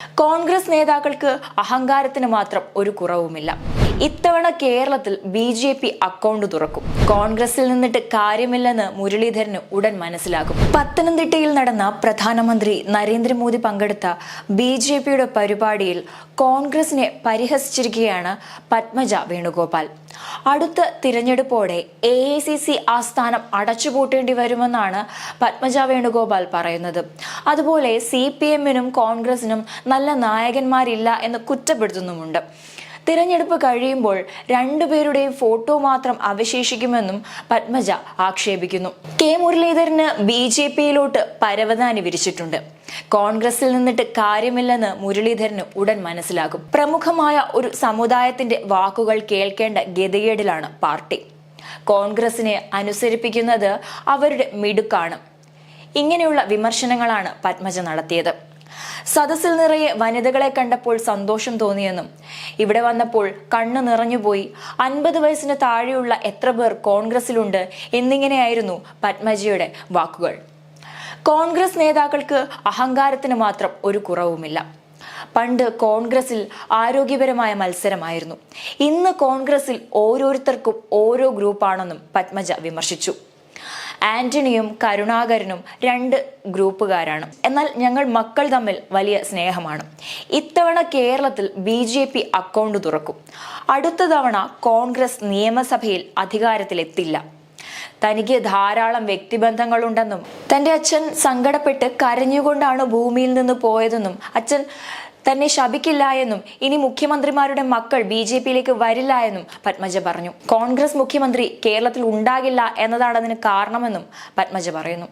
കോൺഗ്രസ് നേതാക്കൾക്ക് അഹങ്കാരത്തിന് മാത്രം ഒരു കുറവുമില്ല. ഇത്തവണ കേരളത്തിൽ BJP അക്കൗണ്ട് തുറക്കും. കോൺഗ്രസിൽ നിന്നിട്ട് കാര്യമില്ലെന്ന് മുരളീധരന് ഉടൻ മനസ്സിലാകും. പത്തനംതിട്ടയിൽ നടന്ന പ്രധാനമന്ത്രി നരേന്ദ്രമോദി പങ്കെടുത്ത BJPയുടെ പരിപാടിയിൽ കോൺഗ്രസിനെ പരിഹസിച്ചിരിക്കുകയാണ് പത്മജ വേണുഗോപാൽ. അടുത്ത തിരഞ്ഞെടുപ്പോടെ AICC ആസ്ഥാനം അടച്ചുപൂട്ടേണ്ടി വരുമെന്നാണ് പത്മജ വേണുഗോപാൽ പറയുന്നത്. അതുപോലെ CPM-നും കോൺഗ്രസിനും നല്ല നായകന്മാരില്ല എന്ന് കുറ്റപ്പെടുത്തുന്നുമുണ്ട്. തിരഞ്ഞെടുപ്പ് കഴിയുമ്പോൾ രണ്ടുപേരുടെയും ഫോട്ടോ മാത്രം അവശേഷിക്കുമെന്നും പത്മജ ആക്ഷേപിക്കുന്നു. കെ മുരളീധരന് BJPയിലോട്ട് പരവതാനി വിരിച്ചിട്ടുണ്ട്. കോൺഗ്രസിൽ നിന്നിട്ട് കാര്യമില്ലെന്ന് മുരളീധരന് ഉടൻ മനസ്സിലാകും. പ്രമുഖമായ ഒരു സമുദായത്തിന്റെ വാക്കുകൾ കേൾക്കേണ്ട ഗതികേടിലാണ് പാർട്ടി. കോൺഗ്രസിനെ അനുസരിപ്പിക്കുന്നത് അവരുടെ മിടുക്കാണ്. ഇങ്ങനെയുള്ള വിമർശനങ്ങളാണ് പത്മജ നടത്തിയത്. സദസ്സിൽ നിറയെ വനിതകളെ കണ്ടപ്പോൾ സന്തോഷം തോന്നിയെന്നും ഇവിടെ വന്നപ്പോൾ കണ്ണു നിറഞ്ഞുപോയി, 50 വയസ്സിന് താഴെയുള്ള എത്ര പേർ കോൺഗ്രസിലുണ്ട് എന്നിങ്ങനെയായിരുന്നു പത്മജയുടെ വാക്കുകൾ. കോൺഗ്രസ് നേതാക്കൾക്ക് അഹങ്കാരത്തിന് മാത്രം ഒരു കുറവുമില്ല. പണ്ട് കോൺഗ്രസിൽ ആരോഗ്യപരമായ മത്സരമായിരുന്നു. ഇന്ന് കോൺഗ്രസിൽ ഓരോരുത്തർക്കും ഓരോ ഗ്രൂപ്പാണെന്നും പത്മജ വിമർശിച്ചു. ആന്റണിയും കരുണാകരനും 2 ഗ്രൂപ്പുകാരാണ്. എന്നാൽ ഞങ്ങൾ മക്കൾ തമ്മിൽ വലിയ സ്നേഹമാണ്. ഇത്തവണ കേരളത്തിൽ BJP അക്കൗണ്ട് തുറക്കും. അടുത്ത തവണ കോൺഗ്രസ് നിയമസഭയിൽ അധികാരത്തിലെത്തില്ല. തനിക്ക് ധാരാളം വ്യക്തിബന്ധങ്ങളുണ്ടെന്നും തന്റെ അച്ഛൻ സങ്കടപ്പെട്ട് കരഞ്ഞുകൊണ്ടാണ് ഭൂമിയിൽ നിന്ന് പോയതെന്നും അച്ഛൻ തന്നെ ശപിക്കില്ല എന്നും ഇനി മുഖ്യമന്ത്രിമാരുടെ മക്കൾ BJPയിലേക്ക് വരില്ല എന്നും പത്മജ പറഞ്ഞു. കോൺഗ്രസ് മുഖ്യമന്ത്രി കേരളത്തിൽ ഉണ്ടാകില്ല എന്നതാണ് അതിന് കാരണമെന്നും പത്മജ പറയുന്നു.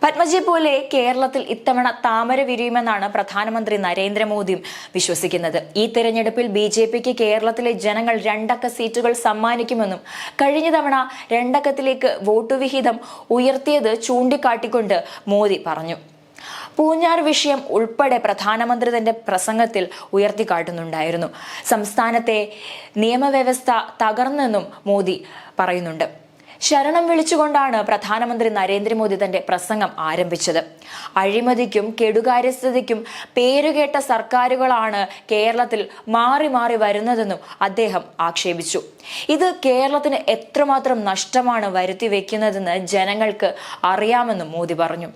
പത്മജയെ പോലെ കേരളത്തിൽ ഇത്തവണ താമര വിരിയുമെന്നാണ് പ്രധാനമന്ത്രി നരേന്ദ്രമോദിയും വിശ്വസിക്കുന്നത്. ഈ തെരഞ്ഞെടുപ്പിൽ BJPക്ക് കേരളത്തിലെ ജനങ്ങൾ 2 അക്ക സീറ്റുകൾ സമ്മാനിക്കുമെന്നും കഴിഞ്ഞ തവണ 2 അക്കത്തിലേക്ക് വോട്ട് വിഹിതം ഉയർത്തിയത് ചൂണ്ടിക്കാട്ടിക്കൊണ്ട് മോദി പറഞ്ഞു. പൂഞ്ഞാർ വിഷയം ഉൾപ്പെടെ പ്രധാനമന്ത്രി തന്റെ പ്രസംഗത്തിൽ ഉയർത്തിക്കാട്ടുന്നുണ്ടായിരുന്നു. സംസ്ഥാനത്തെ നിയമവ്യവസ്ഥ തകർന്നെന്നും മോദി പറയുന്നുണ്ട്. ശരണം വിളിച്ചുകൊണ്ടാണ് പ്രധാനമന്ത്രി നരേന്ദ്രമോദി തന്റെ പ്രസംഗം ആരംഭിച്ചത്. അഴിമതിക്കും കെടുകാര്യസ്ഥതയ്ക്കും പേരുകേട്ട സർക്കാരുകളാണ് കേരളത്തിൽ മാറി മാറി വരുന്നതെന്നും അദ്ദേഹം ആക്ഷേപിച്ചു. ഇത് കേരളത്തിന് എത്രമാത്രം നഷ്ടമാണ് വരുത്തി വെക്കുന്നതെന്ന് ജനങ്ങൾക്ക് അറിയാമെന്നും മോദി പറഞ്ഞു.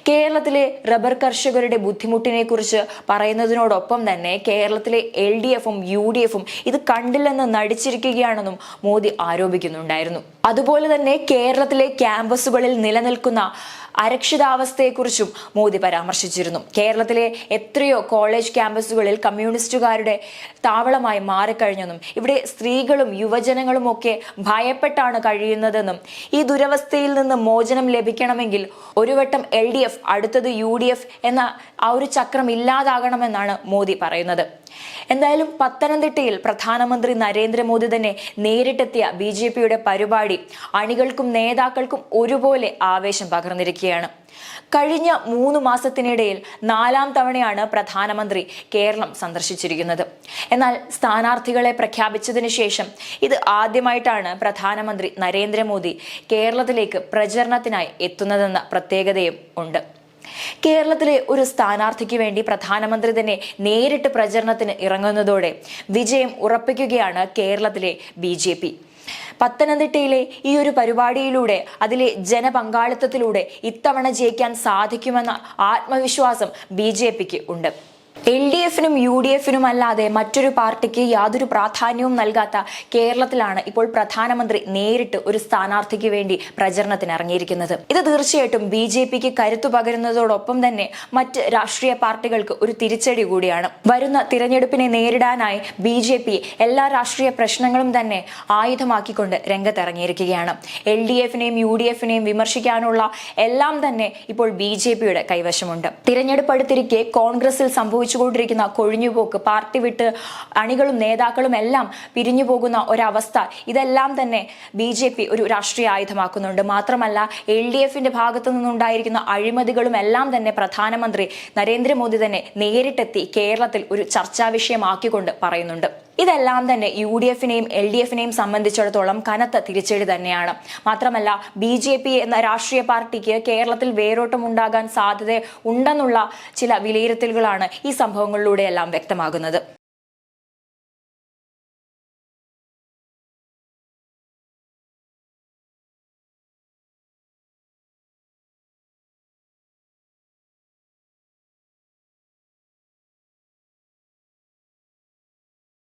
കേരളത്തിലെ റബ്ബർ കർഷകരുടെ ബുദ്ധിമുട്ടിനെ കുറിച്ച് പറയുന്നതിനോടൊപ്പം തന്നെ കേരളത്തിലെ LDFും UDFും ഇത് കണ്ടില്ലെന്ന് നടിച്ചിരിക്കുകയാണെന്നും മോദി ആരോപിക്കുന്നുണ്ടായിരുന്നു. അതുപോലെ തന്നെ കേരളത്തിലെ ക്യാമ്പസുകളിൽ നിലനിൽക്കുന്ന അരക്ഷിതാവസ്ഥയെക്കുറിച്ചും മോദി പരാമർശിച്ചിരുന്നു. കേരളത്തിലെ എത്രയോ കോളേജ് ക്യാമ്പസുകളിൽ കമ്മ്യൂണിസ്റ്റുകാരുടെ താവളമായി മാറിക്കഴിഞ്ഞെന്നും ഇവിടെ സ്ത്രീകളും യുവജനങ്ങളും ഒക്കെ ഭയപ്പെട്ടാണ് കഴിയുന്നതെന്നും ഈ ദുരവസ്ഥയിൽ നിന്ന് മോചനം ലഭിക്കണമെങ്കിൽ ഒരു വട്ടം LDF അടുത്തത് UDF എന്ന ആ ഒരു ചക്രം ഇല്ലാതാകണമെന്നാണ് മോദി പറയുന്നത്. എന്തായാലും പത്തനംതിട്ടയിൽ പ്രധാനമന്ത്രി നരേന്ദ്രമോദി തന്നെ നേരിട്ടെത്തിയ BJPയുടെ പരിപാടി അണികൾക്കും നേതാക്കൾക്കും ഒരുപോലെ ആവേശം പകർന്നിരിക്കുകയാണ്. കഴിഞ്ഞ 3 മാസത്തിനിടയിൽ 4ാം തവണയാണ് പ്രധാനമന്ത്രി കേരളം സന്ദർശിച്ചിരിക്കുന്നത്. എന്നാൽ സ്ഥാനാർത്ഥികളെ പ്രഖ്യാപിച്ചതിന് ശേഷം ഇത് ആദ്യമായിട്ടാണ് പ്രധാനമന്ത്രി നരേന്ദ്രമോദി കേരളത്തിലേക്ക് പ്രചരണത്തിനായി എത്തുന്നതെന്ന പ്രത്യേകതയും ഉണ്ട്. കേരളത്തിലെ ഒരു സ്ഥാനാർത്ഥിക്ക് വേണ്ടി പ്രധാനമന്ത്രി തന്നെ നേരിട്ട് പ്രചരണത്തിന് ഇറങ്ങുന്നതോടെ വിജയം ഉറപ്പിക്കുകയാണ് കേരളത്തിലെ BJP. പത്തനംതിട്ടയിലെ ഈ ഒരു പരിപാടിയിലൂടെ അതിലെ ജനപങ്കാളിത്തത്തിലൂടെ ഇത്തവണ ജയിക്കാൻ സാധിക്കുമെന്ന ആത്മവിശ്വാസം BJPക്ക് ഉണ്ട്. LDFനും UDFനും അല്ലാതെ മറ്റൊരു പാർട്ടിക്ക് യാതൊരു പ്രാധാന്യവും നൽകാത്ത കേരളത്തിലാണ് ഇപ്പോൾ പ്രധാനമന്ത്രി നേരിട്ട് ഒരു സ്ഥാനാർത്ഥിക്ക് വേണ്ടി പ്രചരണത്തിന് ഇറങ്ങിയിരിക്കുന്നത്. ഇത് തീർച്ചയായിട്ടും BJPക്ക് കരുത്തു പകരുന്നതോടൊപ്പം തന്നെ മറ്റ് രാഷ്ട്രീയ പാർട്ടികൾക്ക് ഒരു തിരിച്ചടി കൂടിയാണ്. വരുന്ന തിരഞ്ഞെടുപ്പിനെ നേരിടാനായി BJP എല്ലാ രാഷ്ട്രീയ പ്രശ്നങ്ങളും തന്നെ ആയുധമാക്കിക്കൊണ്ട് രംഗത്തിറങ്ങിയിരിക്കുകയാണ്. LDFനെയും UDFനെയും വിമർശിക്കാനുള്ള എല്ലാം തന്നെ ഇപ്പോൾ BJPയുടെ കൈവശമുണ്ട്. തിരഞ്ഞെടുപ്പ് അടുത്തിരിക്കെ കോൺഗ്രസിൽ കൊണ്ടിരിക്കുന്ന കൊഴിഞ്ഞുപോക്ക്, പാർട്ടി വിട്ട് അണികളും നേതാക്കളും എല്ലാം പിരിഞ്ഞു പോകുന്ന ഒരവസ്ഥ, ഇതെല്ലാം തന്നെ BJP ഒരു രാഷ്ട്രീയ ആയുധമാക്കുന്നുണ്ട്. മാത്രമല്ല LDFന്റെ ഭാഗത്തു നിന്നുണ്ടായിരിക്കുന്ന അഴിമതികളും എല്ലാം തന്നെ പ്രധാനമന്ത്രി നരേന്ദ്രമോദി തന്നെ നേരിട്ടെത്തി കേരളത്തിൽ ഒരു ചർച്ചാ വിഷയമാക്കിക്കൊണ്ട് പറയുന്നുണ്ട്. ഇതെല്ലാം തന്നെ UDF-നെയും LDF-നെയും സംബന്ധിച്ചിടത്തോളം കനത്ത തിരിച്ചടി തന്നെയാണ്. മാത്രമല്ല BJP എന്ന രാഷ്ട്രീയ പാർട്ടിക്ക് കേരളത്തിൽ വേരോട്ടമുണ്ടാകാൻ സാധ്യത ഉണ്ടെന്നുള്ള ചില വിലയിരുത്തലുകളാണ് ഈ സംഭവങ്ങളിലൂടെയെല്ലാം വ്യക്തമാകുന്നത്.